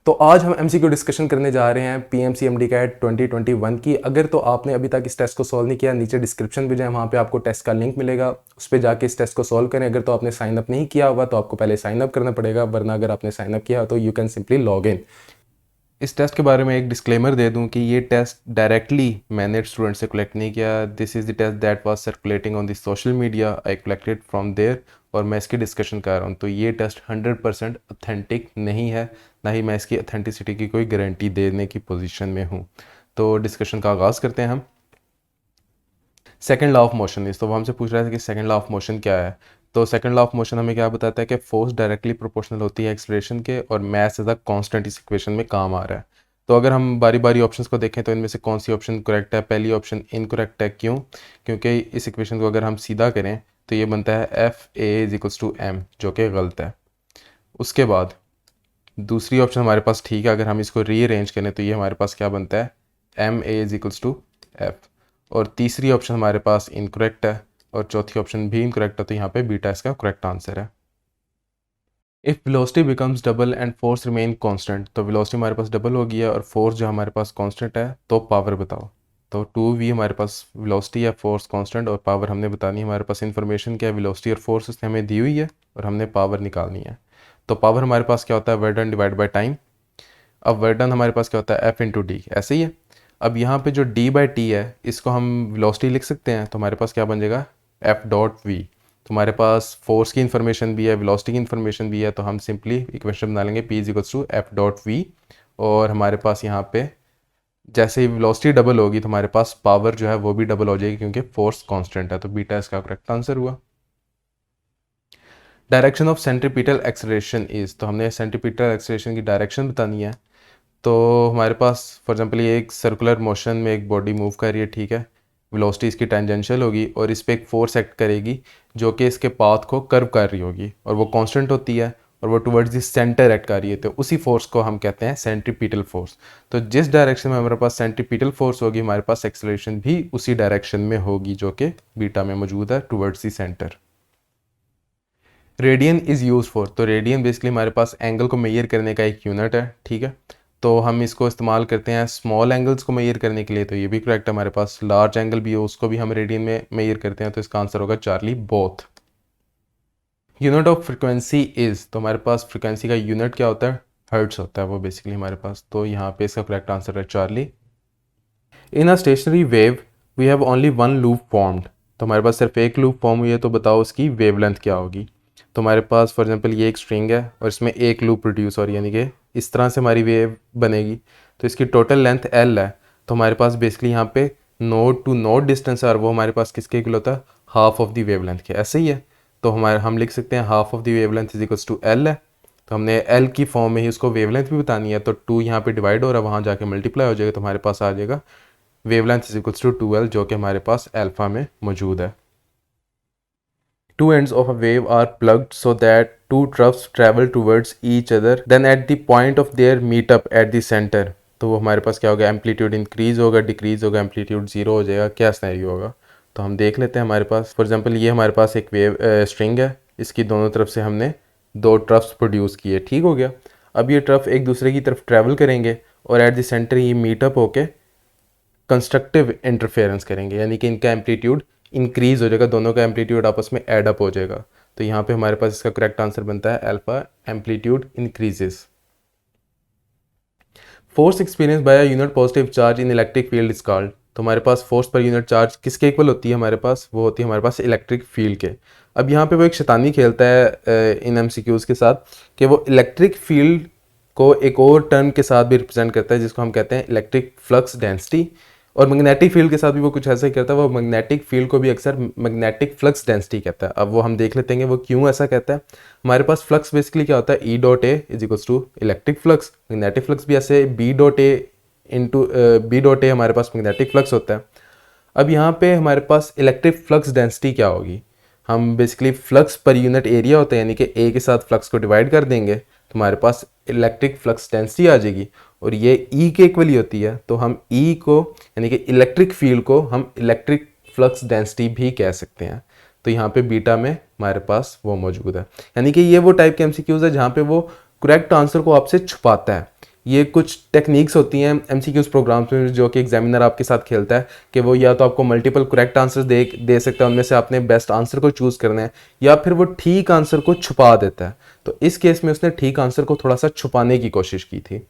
तो आज हम एमसीक्यू डिस्कशन करने जा रहे हैं पीएमसी एमडी कैट 2021 की। अगर तो आपने अभी तक इस टेस्ट को सॉल्व नहीं किया, नीचे डिस्क्रिप्शन भी जाए, वहाँ पे आपको टेस्ट का लिंक मिलेगा, उस पर जाके इस टेस्ट को सॉल्व करें। अगर तो आपने साइन अप नहीं किया हुआ तो आपको पहले साइन अप करना पड़ेगा, वरना अगर आपने साइन अप किया तो you can simply log in. इस टेस्ट के बारे में एक डिस्क्लेमर दे दूं कि ये टेस्ट डायरेक्टली मैंने स्टूडेंट से कलेक्ट नहीं किया। This is the test that was circulating on the social media, I collected from there और मैं इसकी डिस्कशन कर रहा हूँ। तो ये टेस्ट 100% ऑथेंटिक नहीं है, ना ही मैं इसकी ऑथेंटिसिटी की कोई गारंटी देने की पोजीशन में हूँ। तो डिस्कशन का आगाज़ करते हैं हम। सेकंड लॉ ऑफ मोशन इस, तो वो हमसे पूछ रहा था कि सेकंड लॉ ऑफ मोशन क्या है। तो सेकंड लॉ ऑफ मोशन हमें क्या बताता है कि फोर्स डायरेक्टली प्रोपोर्शनल होती है एक्सलेरेशन के, और मैस एज अ कांस्टेंट इस इक्वेशन में काम आ रहा है। तो अगर हम बारी बारी ऑप्शंस को देखें तो इनमें से कौन सी ऑप्शन करेक्ट है? पहली ऑप्शन इनकरेक्ट है। क्यों? क्योंकि इस इक्वेशन को अगर हम सीधा करें तो ये बनता है F A is equals to M, जो कि गलत है। उसके बाद दूसरी ऑप्शन हमारे पास ठीक है, अगर हम इसको रीअरेंज करें तो ये हमारे पास क्या बनता है? M A is equals to F. और तीसरी ऑप्शन हमारे पास इनकरेक्ट है, और चौथी ऑप्शन भी इनकरेक्ट है, तो यहाँ पे बीटा इसका करेक्ट आंसर है। If velocity becomes double and force remain constant, तो वेलोसिटी हमारे पास डबल हो गई है और फोर्स जो हमारे पास कांस्टेंट है, तो पावर बताओ। तो 2v हमारे पास वेलोसिटी है, फोर्स कांस्टेंट, और पावर हमने बतानी है। हमारे पास इन्फॉर्मेशन क्या है? वेलोसिटी और फोर्स उसने हमें दी हुई है और हमने पावर निकालनी है। तो पावर हमारे पास क्या होता है? Work done divide by time. अब वर्क डन हमारे पास क्या होता है? एफ इंटू डी, ऐसे ही है। अब यहाँ पे जो डी बाई टी है इसको हम वेलोसिटी लिख सकते हैं, तो हमारे पास क्या बन जाएगा? F dot V. तो हमारे पास फोर्स की इन्फॉर्मेशन भी है, वेलोसिटी की इन्फॉर्मेशन भी है, तो हम सिंपली इक्वेशन बना लेंगे P is equals to F dot V. और हमारे पास यहाँ पे जैसे ही वेलोसिटी डबल होगी तो हमारे पास पावर जो है वो भी डबल हो जाएगी, क्योंकि फोर्स कांस्टेंट है। तो बीटा इसका करेक्ट आंसर हुआ। Direction of centripetal acceleration is, तो हमने सेंट्रीपिटल एक्सेलरेशन की डायरेक्शन बतानी है। तो हमारे पास फॉर एग्जांपल ये एक सर्कुलर मोशन में एक बॉडी मूव कर रही है, ठीक है। वेलोसिटी इसकी टेंजेंशियल होगी और इस पर एक फोर्स एक्ट करेगी जो कि इसके पाथ को कर्व कर रही होगी, और वो कांस्टेंट होती है और वो टुवर्ड्स द सेंटर एक्ट कर रही है। तो उसी फोर्स को हम कहते हैं सेंट्रीपिटल फोर्स। तो जिस डायरेक्शन में हमारे पास सेंट्रीपिटल फोर्स होगी, हमारे पास एक्सेलरेशन भी उसी डायरेक्शन में होगी, जो कि बीटा में मौजूद है, towards the centre. Radian is use for, तो रेडियन बेसिकली हमारे पास एंगल को मेजर करने का एक यूनिट है, ठीक है। तो हम इसको इस्तेमाल करते हैं स्मॉल एंगल्स को मेजर करने के लिए, तो ये भी करेक्ट है। हमारे पास लार्ज एंगल भी है, उसको भी हम रेडियन में मेजर करते हैं, तो इसका आंसर होगा Charlie both. Unit of frequency is, तो हमारे पास फ्रिक्वेंसी का यूनिट क्या होता है? हर्ट्स होता है वो बेसिकली हमारे पास। तो यहाँ पे इसका करेक्ट आंसर है Charlie. In a stationary wave we have only one loop formed, तो हमारे पास सिर्फ एक लूप फॉर्म हुई है, तो बताओ उसकी वेवलेंथ क्या होगी? तो हमारे पास फॉर एग्जांपल ये एक स्ट्रिंग है और इसमें एक लूप प्रोड्यूस हो रही है, यानी कि इस तरह से हमारी वेव बनेगी। तो इसकी टोटल लेंथ एल है, तो हमारे पास बेसिकली यहाँ पे नोड टू नोड डिस्टेंस है, और वो हमारे पास किसके इक्वल होता है? हाफ ऑफ द वेवलेंथ के, ऐसे ही है। तो हम लिख सकते हैं half of the wavelength is equals to L है। तो हमने एल की फॉर्म में ही उसको वेवलेंथ भी बतानी है, तो 2 यहाँ पे डिवाइड हो रहा है, वहाँ जाके मल्टीप्लाई हो जाएगा, तो हमारे पास आ जाएगा wavelength is equals to 2l, जो कि हमारे पास अल्फा में मौजूद है। Two ends of a wave are plugged so that two troughs travel towards each other. Then at the point of their meetup at the center, तो वो हमारे पास क्या होगा? एम्पलीट्यूड इंक्रीज होगा, डिक्रीज होगा, एम्पलीट्यूड जीरो हो जाएगा। क्या सिनेरियो होगा? तो हम देख लेते हैं। हमारे पास फॉर एग्जांपल ये हमारे पास एक वेव स्ट्रिंग है, इसकी दोनों तरफ से हमने दो ट्रफ्स प्रोड्यूस किए, ठीक हो गया। अब ये ट्रफ एक दूसरे की तरफ ट्रैवल करेंगे और एट द सेंटर ये मीटअप होके कंस्ट्रक्टिव इंटरफेरेंस करेंगे, यानी कि इनका एम्पलीट्यूड इंक्रीज हो जाएगा, दोनों का एम्पलीट्यूड आपस में एड अप हो जाएगा। तो यहाँ पे हमारे पास इसका करेक्ट आंसर बनता है alpha amplitude increases. Force experience by a unit positive charge in electric field is called, तो हमारे पास फोर्स पर यूनिट चार्ज किसके इक्वल होती है? हमारे पास वो होती है हमारे पास इलेक्ट्रिक फील्ड के। अब यहाँ पे वो एक शैतानी खेलता है इन एमसीक्यूज के साथ कि वो इलेक्ट्रिक फील्ड को एक और टर्म के साथ भी रिप्रेजेंट करता है, जिसको हम कहते हैं इलेक्ट्रिक फ्लक्स डेंसिटी। और मैग्नेटिक फील्ड के साथ भी वो कुछ ऐसा ही करता है, वो मैग्नेटिक फील्ड को भी अक्सर मैग्नेटिक फ्लक्स डेंसिटी कहता है। अब वो हम देख लेते हैं वो क्यों ऐसा कहता है। हमारे पास फ्लक्स बेसिकली क्या होता है? E dot A is equals to electric flux. Magnetic flux भी ऐसे B dot A into B dot A हमारे पास मैग्नेटिक फ्लक्स होता है। अब यहाँ पे हमारे पास इलेक्ट्रिक फ्लक्स डेंसिटी क्या होगी? हम basically flux per unit area होता है, यानी कि ए के साथ फ्लक्स को डिवाइड कर देंगे तो हमारे पास इलेक्ट्रिक फ्लक्स डेंसिटी आ जाएगी, और ये ई के इक्वल ही होती है। तो हम ई को यानी कि इलेक्ट्रिक फील्ड को हम इलेक्ट्रिक फ्लक्स डेंसिटी भी कह सकते हैं। तो यहाँ पे बीटा में हमारे पास वो मौजूद है, यानी कि ये वो टाइप के एमसीक्यूज है जहाँ पे वो करेक्ट आंसर को आपसे छुपाता है। ये कुछ टेक्निक्स होती हैं एमसीक्यूज प्रोग्राम्स में जो कि एग्जामिनर आपके साथ खेलता है कि वो या तो आपको मल्टीपल करेक्ट आंसर दे सकता है, उनमें से आपने बेस्ट आंसर को चूज़ करना है, या फिर वो ठीक आंसर को छुपा देता है। तो इस केस में उसने ठीक आंसर को थोड़ा सा छुपाने की कोशिश की थी।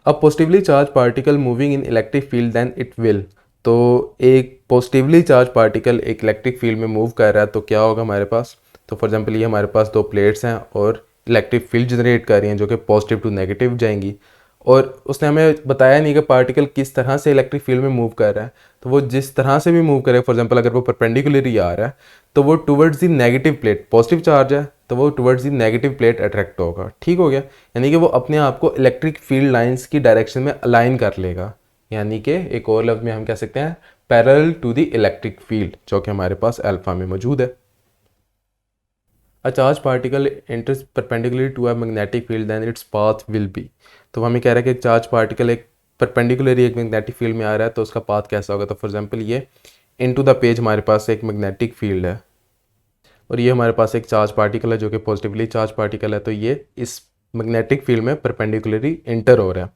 अब positively charge particle moving in electric field then it will, तो एक पॉजिटिवली चार्ज पार्टिकल एक इलेक्ट्रिक फील्ड में मूव कर रहा है तो क्या होगा हमारे पास। तो फॉर एग्जांपल ये हमारे पास दो प्लेट्स हैं और इलेक्ट्रिक फील्ड जनरेट कर रही हैं जो कि पॉजिटिव टू नेगेटिव जाएंगी, और उसने हमें बताया नहीं कि पार्टिकल किस तरह से इलेक्ट्रिक फील्ड में मूव कर रहा है। तो वो जिस तरह से भी मूव करे, फॉर एग्जांपल अगर वो परपेंडिकुलरली आ रहा है तो वो towards the negative plate, positive charge है तो वो towards the negative plate attract होगा। ठीक हो गया, यानी कि वो अपने आप को इलेक्ट्रिक फील्ड लाइंस की डायरेक्शन में अलाइन कर लेगा, यानी कि एक और लफ्ज में हम कह सकते हैं parallel to the electric field जो कि हमारे पास अल्फा में मौजूद है। A charge particle enters perpendicular to a magnetic field then its path will be, तो हमें कह रहा है कि एक चार्ज पार्टिकल एक परपेंडिकुलरली एक मैग्नेटिक फील्ड में आ रहा है तो उसका पाथ कैसा होगा। तो फॉर एग्जांपल ये इनटू द पेज हमारे पास एक मैग्नेटिक फील्ड है और ये हमारे पास एक चार्ज पार्टिकल है जो कि पॉजिटिवली चार्ज पार्टिकल है, तो ये इस मैग्नेटिक फील्ड में परपेंडिकुलरली इंटर हो रहा है।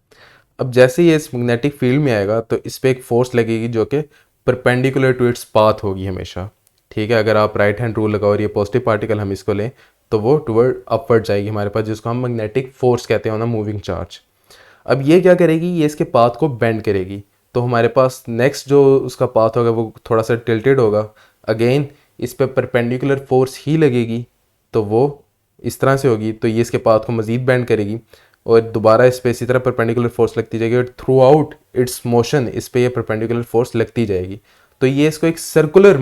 अब जैसे ही ये इस मैग्नेटिक फील्ड में आएगा तो इस पर एक फोर्स लगेगी जो कि परपेंडिकुलर टू इट्स पाथ होगी हमेशा। ठीक है, अगर आप राइट हैंड रूल लगाओ और ये पॉजिटिव पार्टिकल हम इसको लें तो वो टुवर्ड अपवर्ड जाएगी हमारे पास, जिसको हम मैग्नेटिक फोर्स कहते हैं ना, मूविंग चार्ज। अब ये क्या करेगी, ये इसके पाथ को बेंड करेगी, तो हमारे पास नेक्स्ट जो उसका पाथ होगा वो थोड़ा सा टिल्टेड होगा, अगेन इस पर परपेंडिकुलर फोर्स ही लगेगी तो वो इस तरह से होगी, तो ये इसके पाथ को मज़ीद बेंड करेगी और दोबारा इस पर इसी तरह परपेंडिकुलर फोर्स लगती जाएगी और थ्रू आउट इट्स मोशन इस पर ये परपेंडिकुलर फोर्स लगती जाएगी, तो ये इसको एक सर्कुलर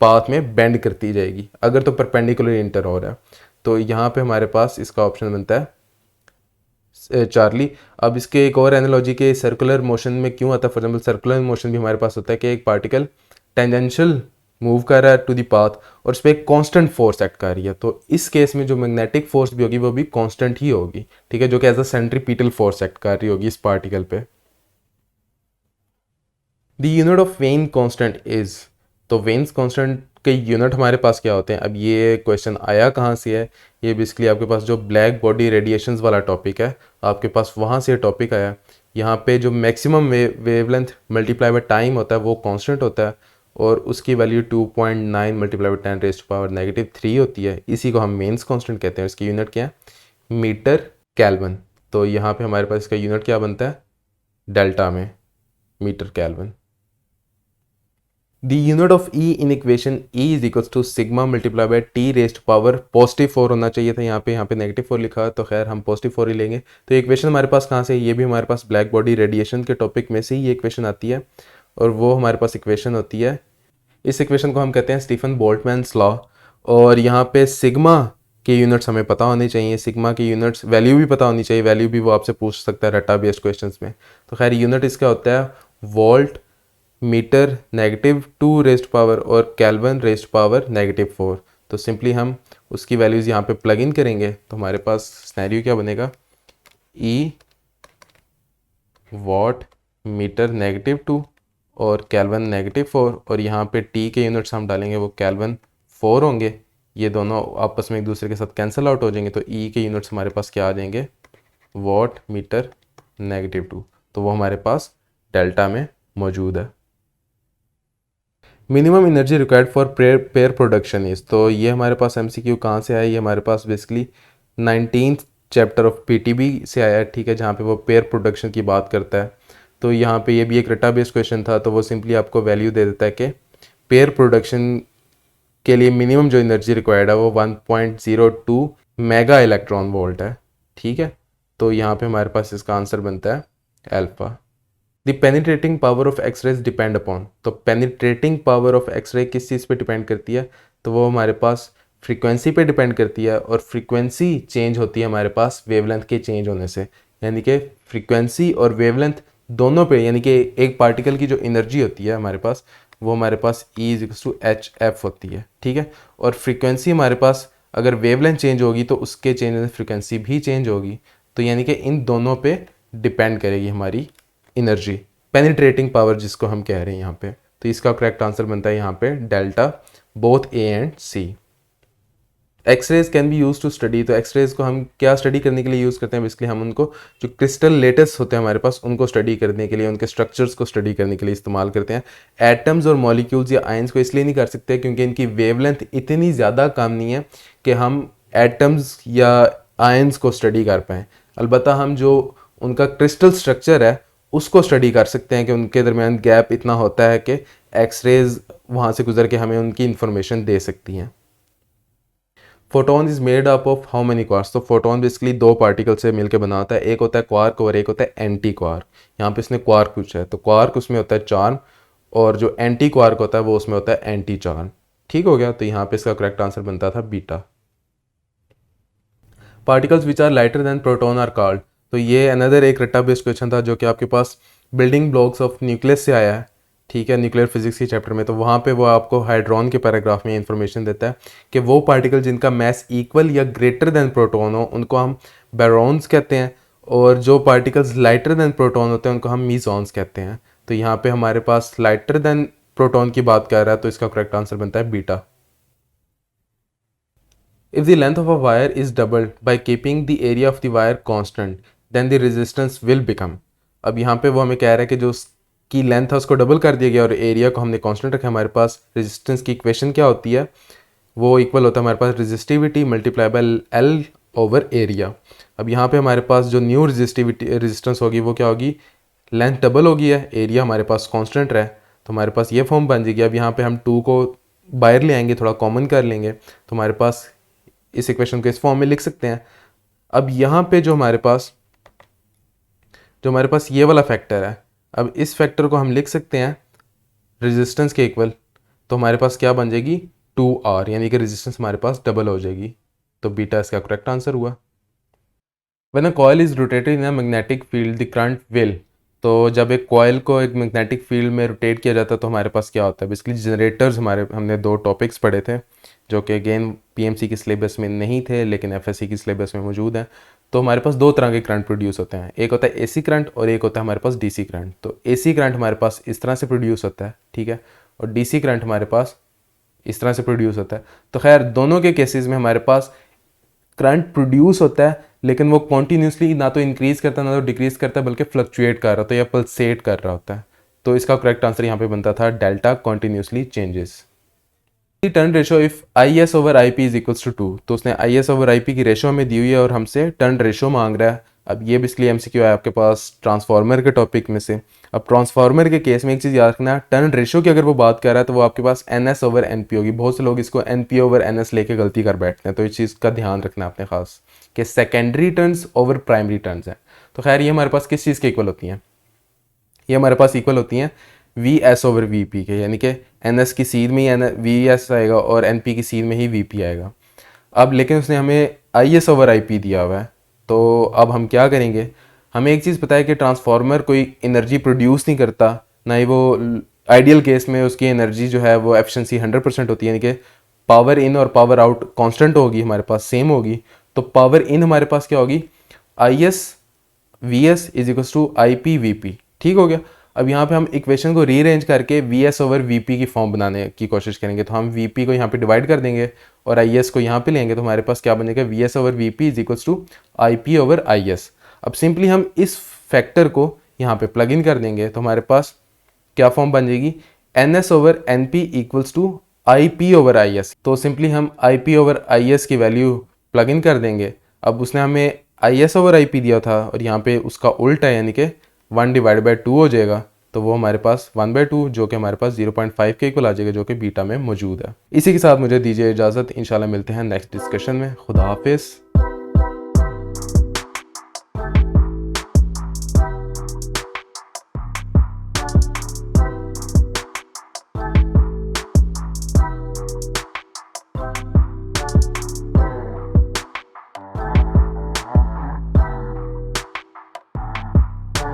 पाथ में बेंड करती जाएगी अगर तो परपेंडिकुलर इंटर हो रहा है। तो यहाँ पे हमारे पास इसका ऑप्शन बनता है चार्ली। अब इसके एक और एनालॉजी के सर्कुलर मोशन में क्यों आता है, फॉर एग्जाम्पल सर्कुलर मोशन भी हमारे पास होता है कि एक पार्टिकल टेंजेंशियल मूव कर रहा है टू द पाथ और उस पर एक कांस्टेंट फोर्स एक्ट कर रही है, तो इस केस में जो मैग्नेटिक फोर्स भी होगी वो भी कांस्टेंट ही होगी। ठीक है, जो कि as a centripetal force act कर रही होगी इस पार्टिकल पे। The unit of Wien constant is, तो वेन्स कांस्टेंट के यूनिट हमारे पास क्या होते हैं। अब ये क्वेश्चन आया कहाँ से है, ये बेसिकली आपके पास जो ब्लैक बॉडी रेडिएशंस वाला टॉपिक है आपके पास वहाँ से टॉपिक आया। यहाँ पे जो maximum wavelength multiply by time होता है वो कांस्टेंट होता है और उसकी वैल्यू 2.9 मल्टीप्लाई बाय 10⁻³ होती है, इसी को हम मेन्स कांस्टेंट कहते हैं। इसकी यूनिट क्या है, मीटर केल्विन। तो यहाँ पे हमारे पास इसका यूनिट क्या बनता है, डेल्टा में metre kelvin. The unit of E in equation E is equals to sigma multiplied by T raised to power +4 होना चाहिए था, यहाँ पे -4 लिखा है तो खैर हम +4 ही लेंगे। तो इक्वेशन हमारे पास कहाँ से, ये भी हमारे पास ब्लैक बॉडी रेडिएशन के टॉपिक में से ही ये इक्वेशन आती है और वो हमारे पास इक्वेशन होती है, इस इक्वेशन को हम कहते हैं स्टीफन बोल्ट्जमैन्स लॉ। और यहाँ पे सिग्मा के यूनिट्स हमें पता होने चाहिए, सिग्मा की यूनिट्स वैल्यू भी पता होनी चाहिए, वैल्यू भी वो आपसे पूछ सकता है रट्टा बेस्ड क्वेश्चंस में। तो खैर यूनिट इसका होता है वोल्ट मीटर -2 और केल्विन -4। तो सिंपली हम उसकी वैल्यूज़ यहाँ पे प्लग इन करेंगे तो हमारे पास सिनेरियो क्या बनेगा, ई वॉट मीटर -2 और केल्विन -4 और यहाँ पे टी के यूनिट्स हम डालेंगे वो केल्विन 4 होंगे, ये दोनों आपस में एक दूसरे के साथ कैंसिल आउट हो जाएंगे, तो ई के यूनिट्स हमारे पास क्या आ जाएंगे, वॉट मीटर -2, तो वो हमारे पास डेल्टा में मौजूद है। Minimum energy required for pair production is, तो ये हमारे पास एमसीक्यू कहाँ से आया, ये हमारे पास basically 19th chapter of PTB से आया है। ठीक है, जहाँ पे वो पेयर प्रोडक्शन की बात करता है। तो यहाँ पे ये भी एक रटा बेस्ड क्वेश्चन था, तो वो सिंपली आपको वैल्यू दे देता है कि पेयर प्रोडक्शन के लिए मिनिमम जो एनर्जी रिक्वायर्ड है वो 1.02 मेगा इलेक्ट्रॉन वोल्ट है। ठीक है, तो यहाँ पे हमारे पास इसका आंसर बनता है alpha. The penetrating power of X rays depend upon, तो पेनिट्रेटिंग पावर ऑफ एक्सरे किस चीज़ पे डिपेंड करती है, तो वो हमारे पास फ्रीक्वेंसी पे डिपेंड करती है और फ्रीक्वेंसी चेंज होती है हमारे पास वेवलेंथ के चेंज होने से, यानी कि फ्रीक्वेंसी और वेवलेंथ दोनों पे, यानी कि एक पार्टिकल की जो एनर्जी होती है हमारे पास वो हमारे पास E=hf होती है। ठीक है, और फ्रीक्वेंसी हमारे पास अगर वेवलेंथ चेंज होगी तो उसके चेंज में फ्रीक्वेंसी भी चेंज होगी, तो यानी कि इन दोनों पे डिपेंड करेगी हमारी एनर्जी, पेनिट्रेटिंग पावर जिसको हम कह रहे हैं यहाँ पे। तो इसका करेक्ट आंसर बनता है यहाँ पे delta, both A and C. X rays can be use to study, तो एक्सरेज को हम क्या स्टडी करने के लिए यूज़ करते हैं? बेसिकली हम उनको जो क्रिस्टल लेटेस्ट होते हैं हमारे पास उनको स्टडी करने के लिए, उनके स्ट्रक्चर्स को स्टडी करने के लिए इस्तेमाल करते हैं। एटम्स और मॉलिक्यूल्स या आयंस को इसलिए नहीं कर सकते क्योंकि इनकी वेवलेंथ इतनी ज़्यादा कम नहीं है कि हम एटम्स या आयंस को स्टडी कर पाएँ। अलबत्ता हम जो उनका क्रिस्टल स्ट्रक्चर है उसको स्टडी कर सकते हैं कि उनके दरमियान गैप इतना होता है कि एक्सरेज वहाँ से गुजर के हमें उनकी इंफॉर्मेशन दे सकती हैं। Photon is made up of how many quarks, तो फोटोन बेसिकली दो पार्टिकल से मिलकर बना होता है, एक होता है क्वार्क और एक होता है एंटी क्वार्क। यहाँ पे इसने क्वार्क पूछा है, तो क्वार्क उसमें होता है चार्म और जो एंटी क्वार्क होता है वो उसमें होता है एंटी चार्म। ठीक हो गया, तो यहाँ पे इसका करेक्ट आंसर बनता था beta. Particles which are lighter than proton are called, तो ये अनदर एक रट्टा बेस्ड क्वेश्चन था जो कि आपके पास बिल्डिंग ब्लॉक्स ऑफ न्यूक्लियस से आया है। ठीक है, न्यूक्लियर फिजिक्स के चैप्टर में, तो वहाँ पे वो आपको हाइड्रॉन के पैराग्राफ में इंफॉर्मेशन देता है कि वो पार्टिकल जिनका मैस इक्वल या ग्रेटर देन प्रोटोन हो उनको हम बैरॉन्स कहते हैं, और जो पार्टिकल्स लाइटर देन प्रोटोन होते हैं उनको हम मीजॉन्स कहते हैं। तो यहाँ पे हमारे पास लाइटर देन प्रोटोन की बात कर रहा है, तो इसका करेक्ट आंसर बनता है beta. If the length of a wire is doubled by keeping the area of the wire constant, then the resistance will become। अब यहाँ पे वो हमें कह रहा है कि जो उसकी लेंथ है उसको डबल कर दिया गया और एरिया को हमने कांस्टेंट रखा। हमारे पास रेजिस्टेंस की इक्वेशन क्या होती है? वो इक्वल होता है हमारे पास resistivity multiply by L over area. अब यहाँ पे हमारे पास जो न्यू रेजिस्टेंस होगी वो क्या होगी? लेंथ डबल होगी है, एरिया हमारे पास कांस्टेंट रहे, तो हमारे पास ये फॉर्म बन जाएगी। अब यहाँ पे हम 2 को बाहर ले आएंगे, थोड़ा कॉमन कर लेंगे, तो हमारे पास इस इक्वेशन को इस फॉर्म में लिख सकते हैं। अब यहाँ पे जो हमारे पास ये वाला फैक्टर है, अब इस फैक्टर को हम लिख सकते हैं रेजिस्टेंस के इक्वल, तो हमारे पास क्या बन जाएगी? 2r, यानी कि रेजिस्टेंस हमारे पास डबल हो जाएगी, तो बीटा इसका करेक्ट आंसर हुआ। When a coil is rotated in a magnetic field the current will, तो जब एक कॉइल को एक मैग्नेटिक फील्ड में रोटेट किया जाता है तो हमारे पास क्या होता है? बेसिकली जनरेटर्स, हमने 2 टॉपिक्स पढ़े थे जो कि अगेन पीएमसी की सिलेबस में नहीं थे लेकिन एफएससी की सिलेबस में मौजूद हैं। तो हमारे पास 2 तरह के करंट प्रोड्यूस होते हैं, एक होता है एसी करंट और एक होता है हमारे पास डीसी करंट। तो एसी करंट हमारे पास इस तरह से प्रोड्यूस होता है, ठीक है, और डीसी करंट हमारे पास इस तरह से प्रोड्यूस होता है। तो खैर दोनों के केसेस में हमारे पास करंट प्रोड्यूस होता है लेकिन वो कॉन्टीन्यूसली ना तो इंक्रीज करता है ना तो डिक्रीज करता है, बल्कि फ्लक्चुएट कर रहा होता है या पल्सेट कर रहा होता है। तो इसका करेक्ट आंसर यहाँ पे बनता था delta continuously changes. Turn ratio if I S over I P is equals to 2, तो उसने I S over I P की रेशो हमें दी हुई है और हमसे टर्न रेशो मांग रहा है। अब ये बेसिकली एमसीक्यू है आपके पास ट्रांसफार्मर के टॉपिक में से। अब ट्रांसफार्मर के केस में एक चीज़ याद रखना, टर्न रेशो की अगर वो बात कर रहा है तो वो आपके पास N S over N P होगी। बहुत से लोग इसको N P over N S लेके गलती कर बैठते हैं, तो इस चीज़ का ध्यान रखना आपने खास कि secondary turns over primary turns हैं। तो खैर ये हमारे पास किस चीज़ के इक्वल होती हैं? ये हमारे पास इक्वल होती हैं we S over V P के, यानी कि एन एस की सीध में ही वी एस आएगा और एन पी की सीध में ही वी पी आएगा। अब लेकिन उसने हमें I S over I P दिया हुआ है, तो अब हम क्या करेंगे? हमें एक चीज़ पता है कि ट्रांसफार्मर कोई एनर्जी प्रोड्यूस नहीं करता, ना ही वो आइडियल केस में उसकी एनर्जी जो है वो एफिशिएंसी 100% होती है, यानी कि पावर इन और पावर आउट कांस्टेंट होगी, हमारे पास सेम होगी। तो पावर इन हमारे पास क्या होगी? I S V S is equals to I P V P. ठीक हो गया। अब यहाँ पे हम इक्वेशन को रीअरेंज करके we S over V P की फॉर्म बनाने की कोशिश करेंगे। तो हम वी पी को यहाँ पे डिवाइड कर देंगे और आई एस को यहाँ पे लेंगे, तो हमारे पास क्या बनेगा? V S over V P is equals to I P over I S. अब सिंपली हम इस फैक्टर को यहाँ पे प्लग इन कर देंगे, तो हमारे पास क्या फॉर्म बन जाएगी? N S over N P equals to I P over I S. तो सिंपली हम I P over I S की वैल्यू प्लग इन कर देंगे। अब उसने हमें I S over I P दिया था और यहाँ पे उसका उल्टा है, यानी कि 1 डिवाइड बाई 2 हो जाएगा, तो वो हमारे पास 1/2 जो कि हमारे पास 0.5 के इक्वल आ जाएगा, जो कि बीटा में मौजूद है। इसी के साथ मुझे दीजिए इजाज़त, इंशाल्लाह मिलते हैं नेक्स्ट डिस्कशन में। खुदा हाफिज़।